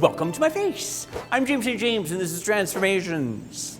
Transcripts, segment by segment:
Welcome to my face. I'm James St. James, and this is Transformations.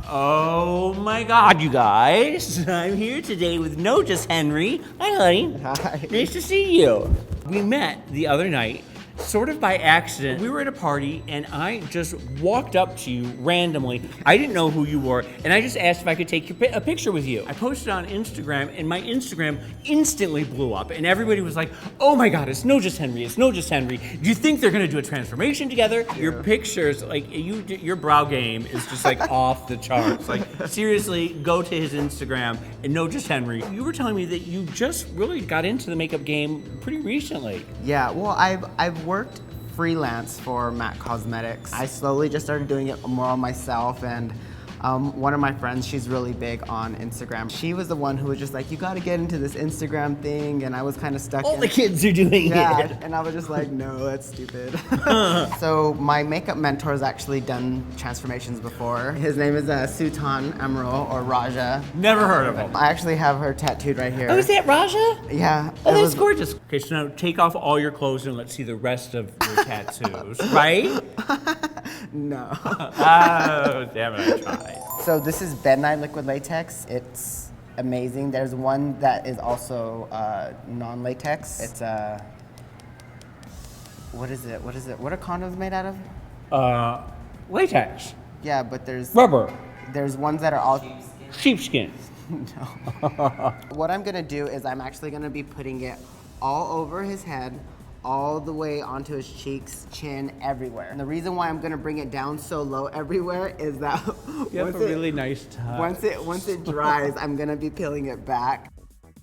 Oh my God, you guys. I'm here today with NoJustHenry. Hi, honey. Hi. Nice to see you. We met the other night, sort of by accident. We were at a party, and I just walked up to you randomly. I didn't know who you were, and I just asked if I could take a picture with you. I posted on Instagram, and my Instagram instantly blew up, and everybody was like, oh my God, it's NoJustHenry, it's NoJustHenry. Do you think they're gonna do a transformation together? Yeah. Your pictures, like, your brow game is just like off the charts. Like, seriously, go to his Instagram and NoJustHenry. You were telling me that you just really got into the makeup game pretty recently. Yeah, well, I've worked freelance for MAC Cosmetics. I slowly just started doing it more on myself, and one of my friends, she's really big on Instagram. She was the one who was just like, you gotta get into this Instagram thing, and I was kind of stuck All the kids are doing it. And I was just like, no, that's stupid. So my makeup mentor has actually done transformations before. His name is Sultan Emerald, or Raja. Never heard of him. I actually have her tattooed right here. Oh, is that Raja? Yeah. Oh, that's gorgeous. Okay, so now take off all your clothes and let's see the rest of your tattoos, right? No. Oh, damn it, I tried. So this is Bed-Nigh Liquid Latex. It's amazing. There's one that is also non-latex. It's what is it? What are condoms made out of? Latex. Yeah, but there's Rubber. There's ones that are all Sheepskin. No. What I'm gonna do is I'm actually gonna be putting it all over his head, all the way onto his cheeks, chin, everywhere. And the reason why I'm gonna bring it down so low everywhere is that You have a really nice touch. once it dries, I'm gonna be peeling it back.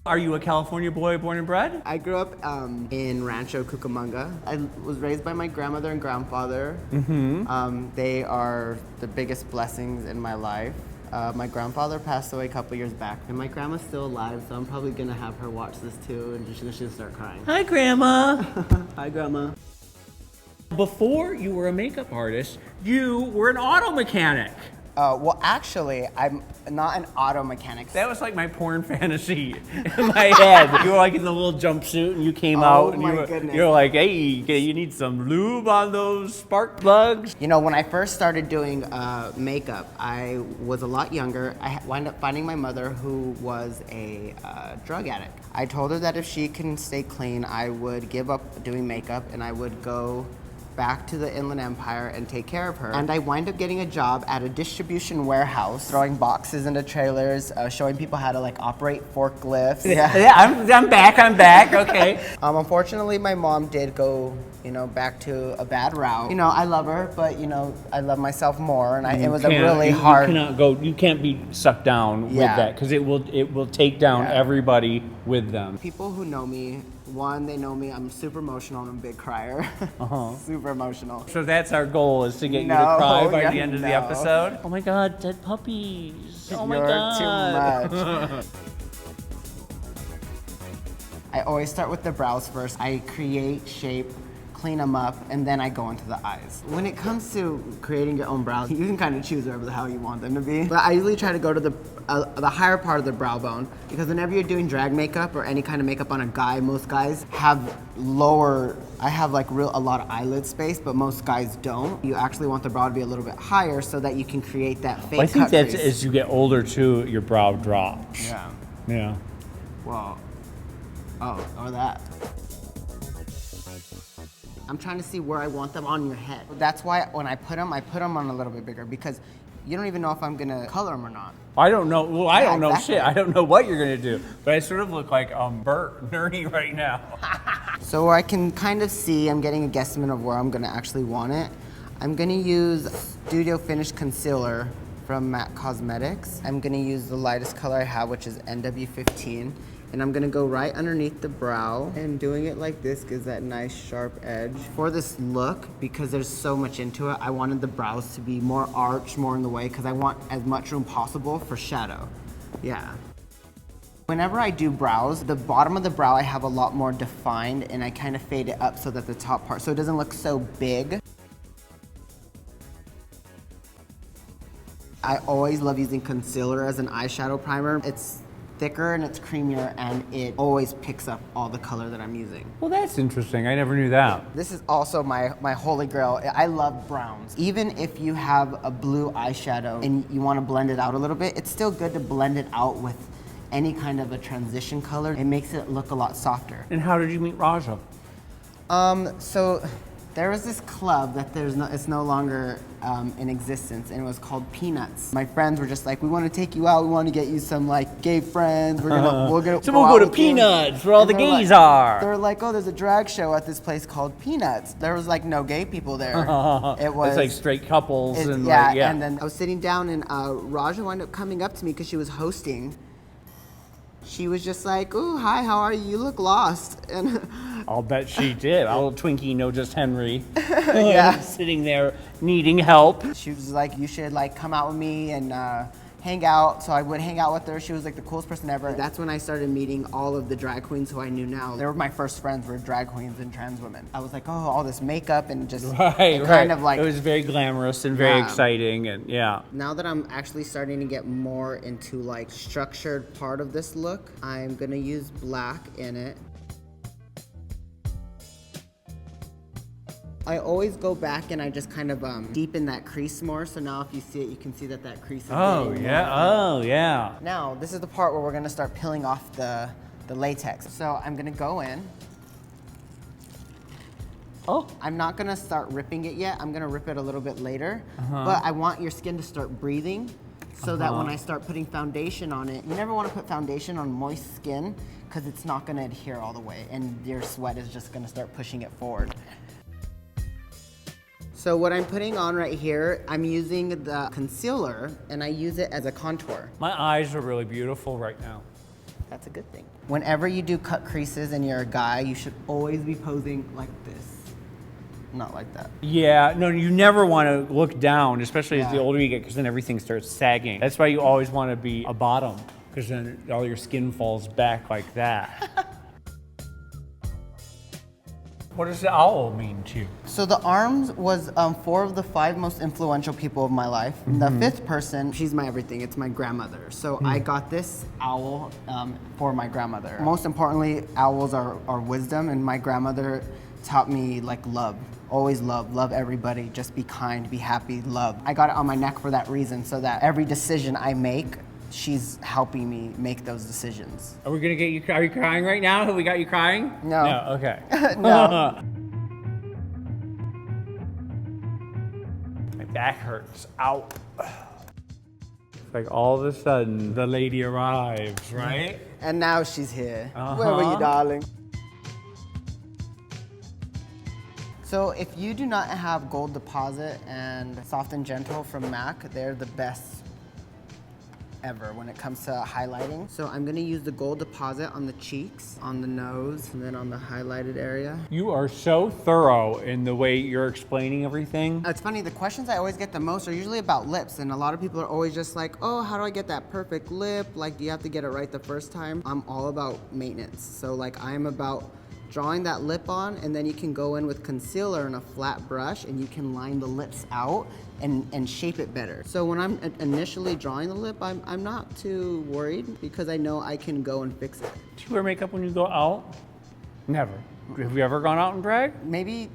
Are you a California boy born and bred? I grew up in Rancho Cucamonga. I was raised by my grandmother and grandfather. Mm-hmm. They are the biggest blessings in my life. My grandfather passed away a couple years back, and my grandma's still alive, so I'm probably gonna have her watch this too, and she's gonna start crying. Hi, Grandma. Hi, Grandma. Before you were a makeup artist, you were an auto mechanic. Well, actually, I'm not an auto mechanic. That was like my porn fantasy in my head. You were like in the little jumpsuit and you came out and you were like, hey, you need some lube on those spark plugs? You know, when I first started doing makeup, I was a lot younger. I wound up finding my mother, who was a drug addict. I told her that if she can stay clean, I would give up doing makeup and I would go back to the Inland Empire and take care of her. And I wind up getting a job at a distribution warehouse, throwing boxes into trailers, showing people how to like operate forklifts. Yeah, I'm back, okay. Unfortunately, my mom did go, back to a bad route. I love her, but I love myself more, and it was a really hard. You can't be sucked down with that, because it will take down everybody with them. People who know me, they know me, I'm super emotional and I'm a big crier. Super emotional. So that's our goal, is to get you to cry by the end of the episode? Oh my God, dead puppies. Oh my God. Too much. I always start with the brows first. I create shape, clean them up, and then I go into the eyes. When it comes to creating your own brows, you can kind of choose whatever the hell you want them to be. But I usually try to go to the higher part of the brow bone, because whenever you're doing drag makeup or any kind of makeup on a guy, most guys have I have like a lot of eyelid space, but most guys don't. You actually want the brow to be a little bit higher so that you can create that fake cut I think that's crease. as you get older too, your brow drops. Yeah. Yeah. Well, or that. I'm trying to see where I want them on your head. That's why when I put them on a little bit bigger, because you don't even know if I'm gonna color them or not. I don't know. Well, I don't know exactly. shit. I don't know what you're gonna do. But I sort of look like Bert Nerdy right now. So I can kind of see, I'm getting a guesstimate of where I'm gonna actually want it. I'm gonna use Studio Finish Concealer from MAC Cosmetics. I'm gonna use the lightest color I have, which is NW15. And I'm gonna go right underneath the brow, and doing it like this gives that nice sharp edge. For this look, because there's so much into it, I wanted the brows to be more arched, more in the way, because I want as much room possible for shadow. Yeah. Whenever I do brows, the bottom of the brow I have a lot more defined, and I kind of fade it up so that the top part, so it doesn't look so big. I always love using concealer as an eyeshadow primer. It's thicker and it's creamier, and it always picks up all the color that I'm using. Well, that's interesting. I never knew that. This is also my holy grail. I love browns. Even if you have a blue eyeshadow and you want to blend it out a little bit, it's still good to blend it out with any kind of a transition color. It makes it look a lot softer. And how did you meet Raja? So there was this club that it's no longer in existence, and it was called Peanuts. My friends were just like, we want to take you out. We want to get you some like gay friends. We're gonna So we'll go to Peanuts, where all the gays are. They were like, oh, there's a drag show at this place called Peanuts. There was like no gay people there. It was it's like straight couples and yeah, like, yeah. And then I was sitting down, and Raja wound up coming up to me because she was hosting. She was just like, "Ooh, hi, how are you? You look lost." And I'll bet she did. A little Twinkie, NoJustHenry, yeah, sitting there needing help. She was like, "You should like come out with me and hang out." So I would hang out with her. She was like the coolest person ever. That's when I started meeting all of the drag queens who I knew now. They were my first friends, were drag queens and trans women. I was like, oh, all this makeup and just kind of like, it was very glamorous and very exciting, and yeah. Now that I'm actually starting to get more into like structured part of this look, I'm gonna use black in it. I always go back and I just kind of deepen that crease more. So now if you see it, you can see that crease is getting more. Oh yeah. Now, this is the part where we're gonna start peeling off the latex. So I'm gonna go in. Oh. I'm not gonna start ripping it yet. I'm gonna rip it a little bit later. But I want your skin to start breathing so that when I start putting foundation on it, you never wanna put foundation on moist skin because it's not gonna adhere all the way and your sweat is just gonna start pushing it forward. So what I'm putting on right here, I'm using the concealer and I use it as a contour. My eyes are really beautiful right now. That's a good thing. Whenever you do cut creases and you're a guy, you should always be posing like this. Not like that. Yeah, no, you never want to look down, especially as the older you get, because then everything starts sagging. That's why you always want to be a bottom, because then all your skin falls back like that. What does the owl mean to you? So the arms was 4 of the 5 most influential people of my life. The 5th person, she's my everything. It's my grandmother. So I got this owl for my grandmother. Most importantly, owls are wisdom, and my grandmother taught me like love. Always love everybody. Just be kind, be happy, love. I got it on my neck for that reason, so that every decision I make, she's helping me make those decisions. Are we gonna get you? Are you crying right now? Have we got you crying? No. No. Okay. No. My back hurts. Ow. It's like all of a sudden the lady arrives, right? And now she's here. Where were you, darling? So if you do not have Gold Deposit and Soft and Gentle from MAC, they're the best ever when it comes to highlighting. So I'm gonna use the Gold Deposit on the cheeks, on the nose, and then on the highlighted area. You are so thorough in the way you're explaining everything. It's funny, the questions I always get the most are usually about lips, and a lot of people are always just like, oh, how do I get that perfect lip? Like, do you have to get it right the first time? I'm all about maintenance. So like, I'm about drawing that lip on, and then you can go in with concealer and a flat brush, and you can line the lips out and shape it better. So when I'm initially drawing the lip, I'm not too worried because I know I can go and fix it. Do you wear makeup when you go out? Never. Have you ever gone out in drag? Maybe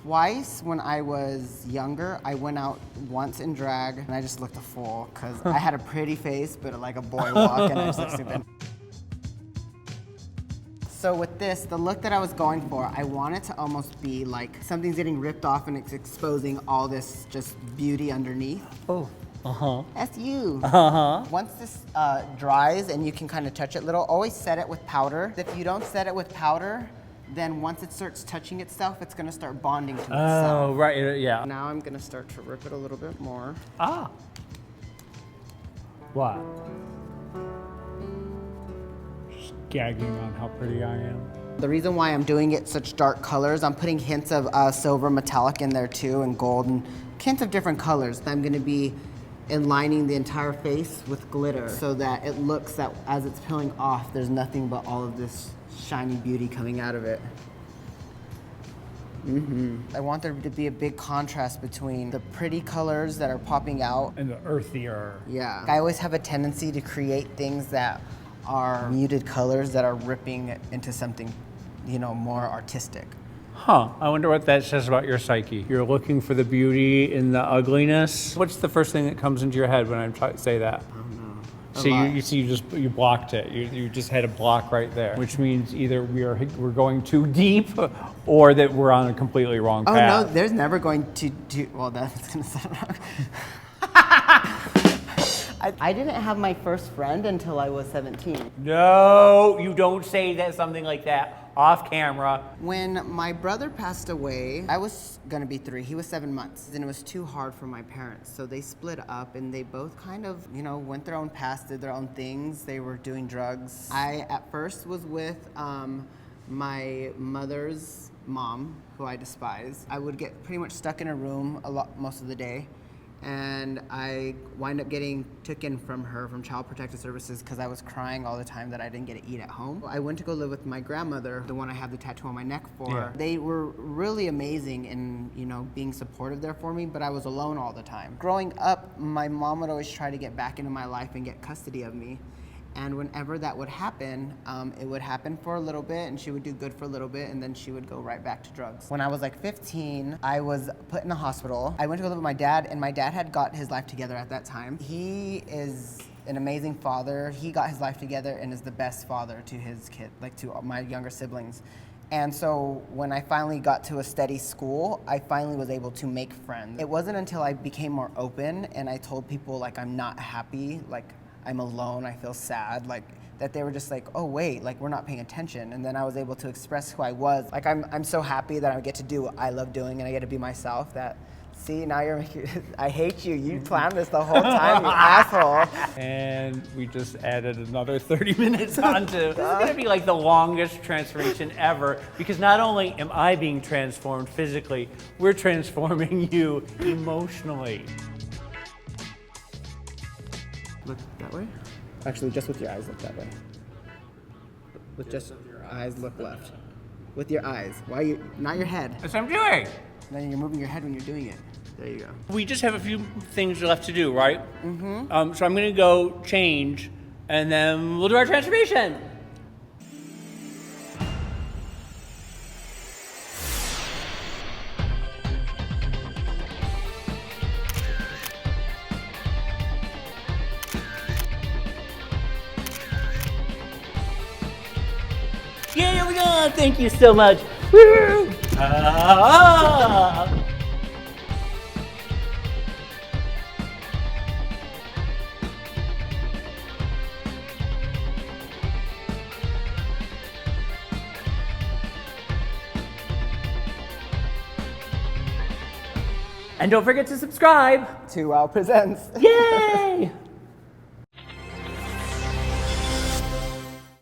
twice when I was younger. I went out once in drag, and I just looked a fool because I had a pretty face, but like a boy walk, and I just looked stupid. So with this, the look that I was going for, I want it to almost be like something's getting ripped off and it's exposing all this just beauty underneath. Oh. That's you. Once this dries and you can kind of touch it a little, always set it with powder. If you don't set it with powder, then once it starts touching itself, it's gonna start bonding to itself. Oh, right, yeah. Now I'm gonna start to rip it a little bit more. Ah. What? Gagging on how pretty I am. The reason why I'm doing it such dark colors, I'm putting hints of silver metallic in there too, and gold, and hints of different colors. I'm gonna be inlining the entire face with glitter so that it looks that as it's peeling off, there's nothing but all of this shiny beauty coming out of it. I want there to be a big contrast between the pretty colors that are popping out And the earthier. Yeah. I always have a tendency to create things that are muted colors that are ripping into something, you know, more artistic. Huh, I wonder what that says about your psyche. You're looking for the beauty in the ugliness. What's the first thing that comes into your head when I say that? I don't know. So you blocked it. You just had a block right there, which means either we're going too deep, or that we're on a completely wrong path. Oh no, there's never going to do. Well, that's gonna sound wrong. I didn't have my first friend until I was 17. No, you don't say that something like that off camera. When my brother passed away, I was gonna be 3. He was 7 months, and it was too hard for my parents. So they split up, and they both kind of, you know, went their own paths, did their own things. They were doing drugs. I at first was with my mother's mom, who I despise. I would get pretty much stuck in a room most of the day. And I wind up getting taken from her, from Child Protective Services, because I was crying all the time that I didn't get to eat at home. I went to go live with my grandmother, the one I have the tattoo on my neck for. Yeah. They were really amazing in, you know, being supportive there for me, but I was alone all the time. Growing up, my mom would always try to get back into my life and get custody of me. And whenever that would happen, it would happen for a little bit, and she would do good for a little bit, and then she would go right back to drugs. When I was like 15, I was put in the hospital. I went to go live with my dad, and my dad had got his life together at that time. He is an amazing father. He got his life together and is the best father to his kid, like to my younger siblings. And so when I finally got to a steady school, I finally was able to make friends. It wasn't until I became more open and I told people like I'm not happy, like I'm alone, I feel sad, like that they were just like, oh wait, like we're not paying attention. And then I was able to express who I was. Like I'm so happy that I get to do what I love doing and I get to be myself. That, see, now you're making, I hate you. You planned this the whole time, you asshole. And we just added another 30 minutes onto. This is gonna be like the longest transformation ever, because not only am I being transformed physically, we're transforming you emotionally. Look that way? Actually, just with your eyes, look that way. With just your eyes, look left. With your eyes. Why you, not your head. That's what I'm doing. Then you're moving your head when you're doing it. There you go. We just have a few things left to do, right? Mm-hmm. So I'm gonna go change, and then we'll do our transformation. Yeah, we go. Thank you so much. Woo! Ah! And don't forget to subscribe To WOWPresents. Yay!